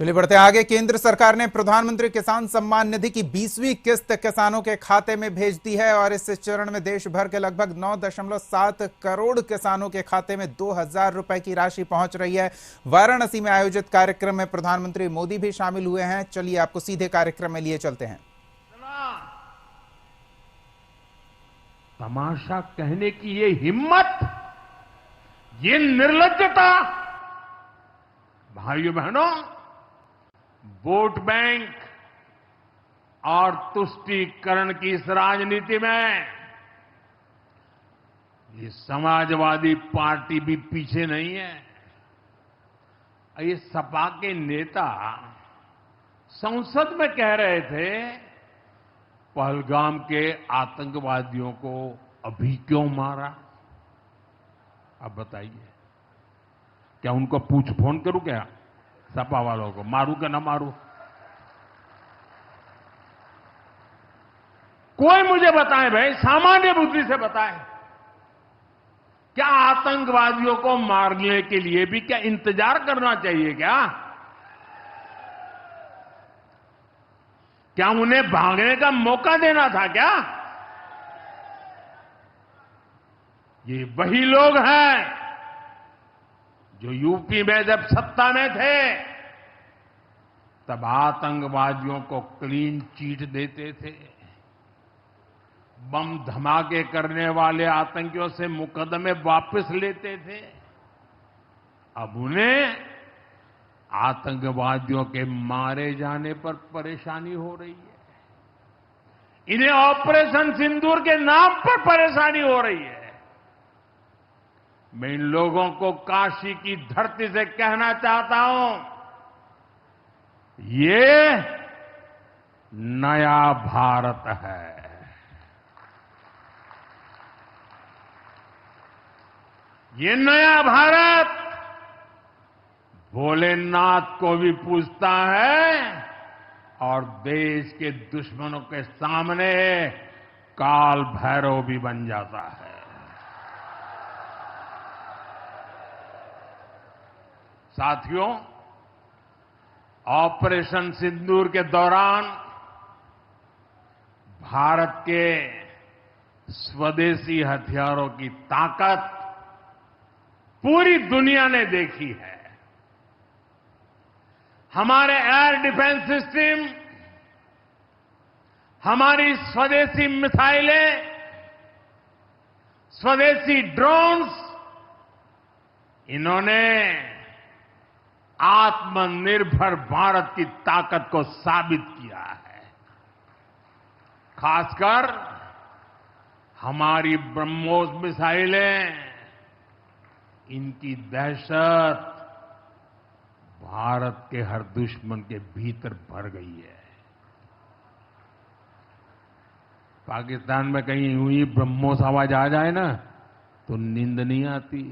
चलिए बढ़ते हैं आगे। केंद्र सरकार ने प्रधानमंत्री किसान सम्मान निधि की 20वीं किस्त किसानों के खाते में भेज दी है और इस चरण में देश भर के लगभग 9.7 करोड़ किसानों के खाते में 2,000 रुपए की राशि पहुंच रही है। वाराणसी में आयोजित कार्यक्रम में प्रधानमंत्री मोदी भी शामिल हुए हैं। चलिए आपको सीधे कार्यक्रम में लिए चलते हैं। तमाशा कहने की ये हिम्मत, ये निर्लज्जता, भाइयों बहनों, वोट बैंक और तुष्टीकरण की इस राजनीति में ये समाजवादी पार्टी भी पीछे नहीं है। ये सपा के नेता संसद में कह रहे थे, पहलगाम के आतंकवादियों को अभी क्यों मारा? अब बताइए, क्या उनको पूछ फोन करूं? क्या सपा वालों को मारूं कि ना मारूं? कोई मुझे बताए भाई, सामान्य बुद्धि से बताए, क्या आतंकवादियों को मारने के लिए भी क्या इंतजार करना चाहिए? क्या उन्हें भागने का मौका देना था क्या? ये वही लोग हैं जो यूपी में जब सत्ता में थे तब आतंकवादियों को क्लीन चिट देते थे, बम धमाके करने वाले आतंकियों से मुकदमे वापस लेते थे। अब उन्हें आतंकवादियों के मारे जाने पर परेशानी हो रही है। इन्हें ऑपरेशन सिंदूर के नाम पर परेशानी हो रही है। मैं इन लोगों को काशी की धरती से कहना चाहता हूं, ये नया भारत है। ये नया भारत भोलेनाथ को भी पूजता है और देश के दुश्मनों के सामने काल भैरव भी बन जाता है। साथियों, ऑपरेशन सिंदूर के दौरान भारत के स्वदेशी हथियारों की ताकत पूरी दुनिया ने देखी है। हमारे एयर डिफेंस सिस्टम, हमारी स्वदेशी मिसाइलें, स्वदेशी ड्रोन्स, इन्होंने आत्मनिर्भर भारत की ताकत को साबित किया है। खासकर हमारी ब्रह्मोस मिसाइलें, इनकी दहशत भारत के हर दुश्मन के भीतर भर गई है। पाकिस्तान में कहीं यूं ही ब्रह्मोस आवाज आ जाए ना तो नींद नहीं आती।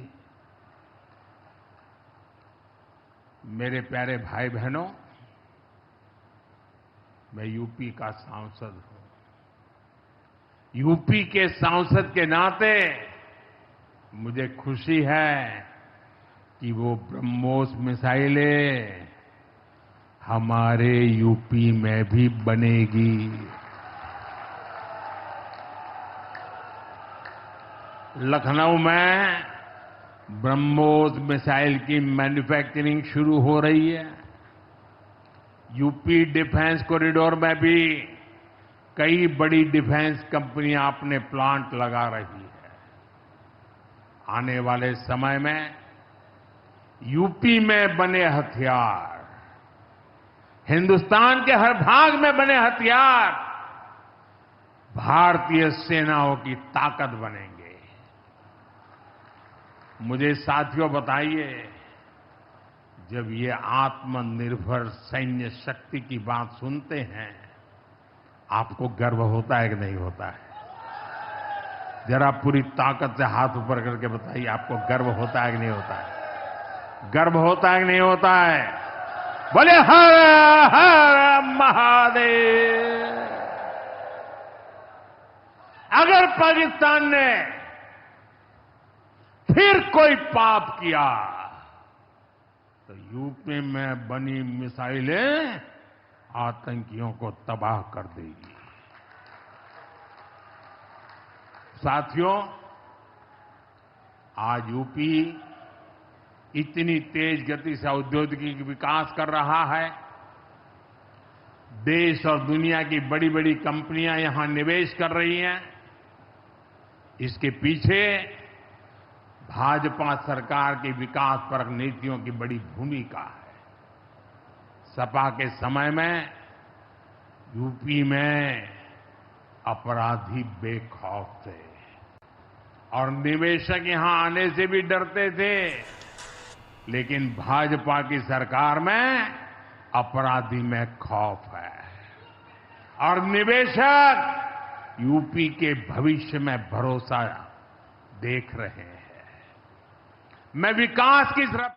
मेरे प्यारे भाई बहनों, मैं यूपी का सांसद हूं। यूपी के सांसद के नाते मुझे खुशी है कि वो ब्रह्मोस मिसाइलें हमारे यूपी में भी बनेगी। लखनऊ में ब्रह्मोस मिसाइल की मैन्युफैक्चरिंग शुरू हो रही है। यूपी डिफेंस कॉरिडोर में भी कई बड़ी डिफेंस कंपनियां अपने प्लांट लगा रही है। आने वाले समय में यूपी में बने हथियार, हिंदुस्तान के हर भाग में बने हथियार भारतीय सेनाओं की ताकत बनेंगे। मुझे साथियों बताइए, जब ये आत्मनिर्भर सैन्य शक्ति की बात सुनते हैं, आपको गर्व होता है कि नहीं होता है? जरा पूरी ताकत से हाथ ऊपर करके बताइए, आपको गर्व होता है कि नहीं होता है? गर्व होता है कि नहीं होता है? बोले हर हर महादेव। अगर पाकिस्तान ने फिर कोई पाप किया तो यूपी में बनी मिसाइलें आतंकियों को तबाह कर देगी। साथियों, आज यूपी इतनी तेज गति से औद्योगिक विकास कर रहा है। देश और दुनिया की बड़ी बड़ी कंपनियां यहां निवेश कर रही हैं। इसके पीछे भाजपा सरकार की विकासपरक नीतियों की बड़ी भूमिका है। सपा के समय में यूपी में अपराधी बेखौफ थे और निवेशक यहां आने से भी डरते थे, लेकिन भाजपा की सरकार में अपराधी में खौफ है और निवेशक यूपी के भविष्य में भरोसा देख रहे हैं। मैं विकास की तरफ